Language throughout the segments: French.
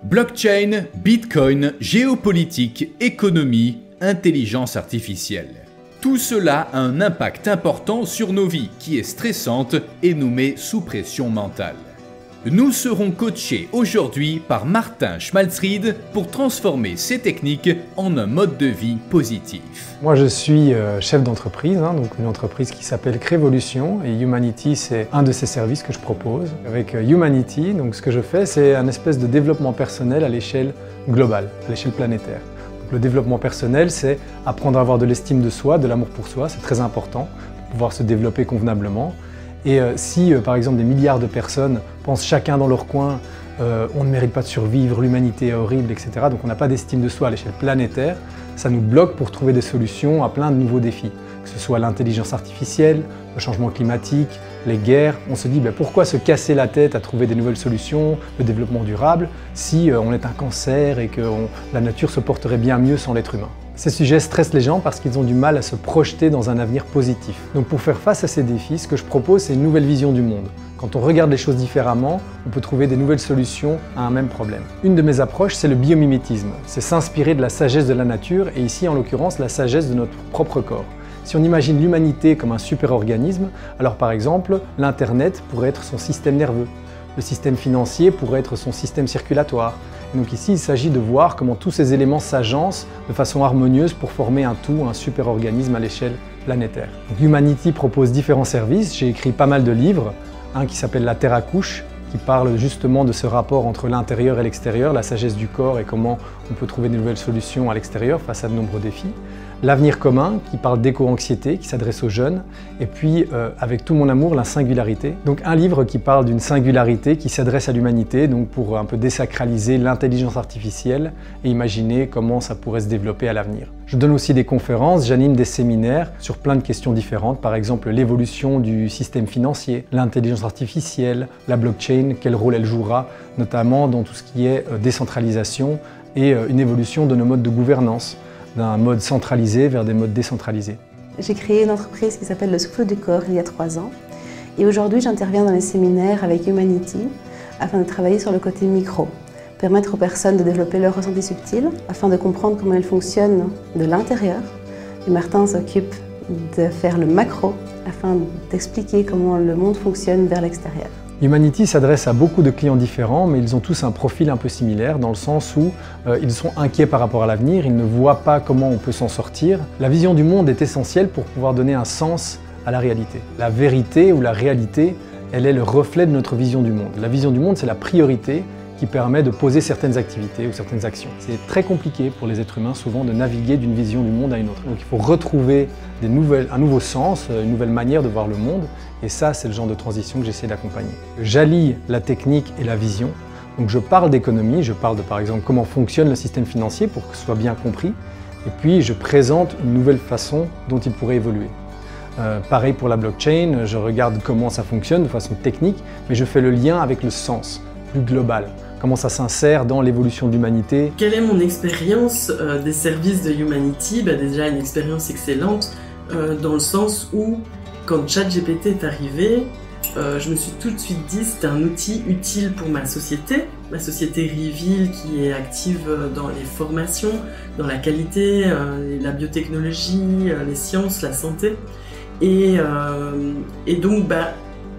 Blockchain, Bitcoin, géopolitique, économie, intelligence artificielle. Tout cela a un impact important sur nos vies qui est stressante et nous met sous pression mentale. Nous serons coachés aujourd'hui par Martin Schmalzried pour transformer ces techniques en un mode de vie positif. Moi je suis chef d'entreprise, donc une entreprise qui s'appelle Crévolution et Humanity c'est un de ces services que je propose. Avec Humanity, donc ce que je fais c'est un espèce de développement personnel à l'échelle globale, à l'échelle planétaire. Donc, le développement personnel c'est apprendre à avoir de l'estime de soi, de l'amour pour soi, c'est très important pour pouvoir se développer convenablement. Et si, par exemple, des milliards de personnes pensent chacun dans leur coin on ne mérite pas de survivre, l'humanité est horrible, etc. Donc on n'a pas d'estime de soi à l'échelle planétaire, ça nous bloque pour trouver des solutions à plein de nouveaux défis. Que ce soit l'intelligence artificielle, le changement climatique, les guerres. On se dit pourquoi se casser la tête à trouver des nouvelles solutions, le développement durable, si on est un cancer et que la nature se porterait bien mieux sans l'être humain. Ces sujets stressent les gens parce qu'ils ont du mal à se projeter dans un avenir positif. Donc pour faire face à ces défis, ce que je propose, c'est une nouvelle vision du monde. Quand on regarde les choses différemment, on peut trouver des nouvelles solutions à un même problème. Une de mes approches, c'est le biomimétisme. C'est s'inspirer de la sagesse de la nature et ici, en l'occurrence, la sagesse de notre propre corps. Si on imagine l'humanité comme un super-organisme, alors par exemple, l'Internet pourrait être son système nerveux. Le système financier pourrait être son système circulatoire. Et donc ici, il s'agit de voir comment tous ces éléments s'agencent de façon harmonieuse pour former un tout, un super-organisme à l'échelle planétaire. Donc, Humanity propose différents services. J'ai écrit pas mal de livres. Un qui s'appelle La Terre à couche, qui parle justement de ce rapport entre l'intérieur et l'extérieur, la sagesse du corps et comment on peut trouver de nouvelles solutions à l'extérieur face à de nombreux défis. L'avenir commun, qui parle d'éco-anxiété, qui s'adresse aux jeunes. Et puis, avec tout mon amour, la singularité. Donc un livre qui parle d'une singularité qui s'adresse à l'humanité, donc pour un peu désacraliser l'intelligence artificielle et imaginer comment ça pourrait se développer à l'avenir. Je donne aussi des conférences, j'anime des séminaires sur plein de questions différentes, par exemple l'évolution du système financier, l'intelligence artificielle, la blockchain, quel rôle elle jouera, notamment dans tout ce qui est décentralisation et une évolution de nos modes de gouvernance, d'un mode centralisé vers des modes décentralisés. J'ai créé une entreprise qui s'appelle Le Souffle du Corps il y a 3 ans et aujourd'hui j'interviens dans les séminaires avec Humanity afin de travailler sur le côté micro, permettre aux personnes de développer leur ressenti subtil afin de comprendre comment elles fonctionnent de l'intérieur. Et Martin s'occupe de faire le macro afin d'expliquer comment le monde fonctionne vers l'extérieur. Humanity s'adresse à beaucoup de clients différents, mais ils ont tous un profil un peu similaire, dans le sens où ils sont inquiets par rapport à l'avenir, ils ne voient pas comment on peut s'en sortir. La vision du monde est essentielle pour pouvoir donner un sens à la réalité. La vérité ou la réalité, elle est le reflet de notre vision du monde. La vision du monde, c'est la priorité qui permet de poser certaines activités ou certaines actions. C'est très compliqué pour les êtres humains souvent de naviguer d'une vision du monde à une autre. Donc il faut retrouver un nouveau sens, une nouvelle manière de voir le monde, et ça c'est le genre de transition que j'essaie d'accompagner. J'allie la technique et la vision, donc je parle d'économie, je parle de par exemple comment fonctionne le système financier pour que ce soit bien compris, et puis je présente une nouvelle façon dont il pourrait évoluer. Pareil pour la blockchain, je regarde comment ça fonctionne de façon technique, mais je fais le lien avec le sens plus global. Comment ça s'insère dans l'évolution de l'humanité. Quelle est mon expérience des services de Humanity? Déjà une expérience excellente dans le sens où quand ChatGPT est arrivé, je me suis tout de suite dit c'est un outil utile pour ma société Reveal qui est active dans les formations, dans la qualité, la biotechnologie, les sciences, la santé. Et donc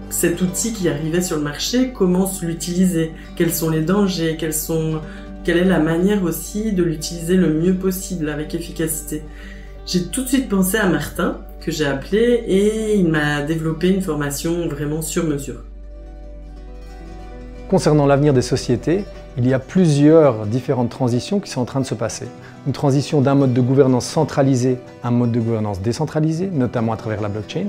cet outil qui arrivait sur le marché, comment l'utiliser? Quels sont les dangers? Quelle est la manière aussi de l'utiliser le mieux possible avec efficacité? J'ai tout de suite pensé à Martin, que j'ai appelé, et il m'a développé une formation vraiment sur mesure. Concernant l'avenir des sociétés, il y a plusieurs différentes transitions qui sont en train de se passer. Une transition d'un mode de gouvernance centralisé à un mode de gouvernance décentralisé, notamment à travers la blockchain.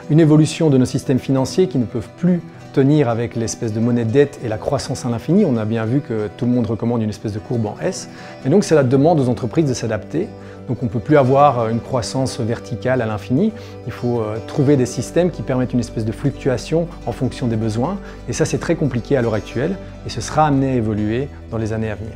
Une évolution de nos systèmes financiers qui ne peuvent plus tenir avec l'espèce de monnaie de dette et la croissance à l'infini. On a bien vu que tout le monde recommande une espèce de courbe en S. Et donc c'est la demande aux entreprises de s'adapter. Donc on ne peut plus avoir une croissance verticale à l'infini. Il faut trouver des systèmes qui permettent une espèce de fluctuation en fonction des besoins. Et ça c'est très compliqué à l'heure actuelle et ce sera amené à évoluer dans les années à venir.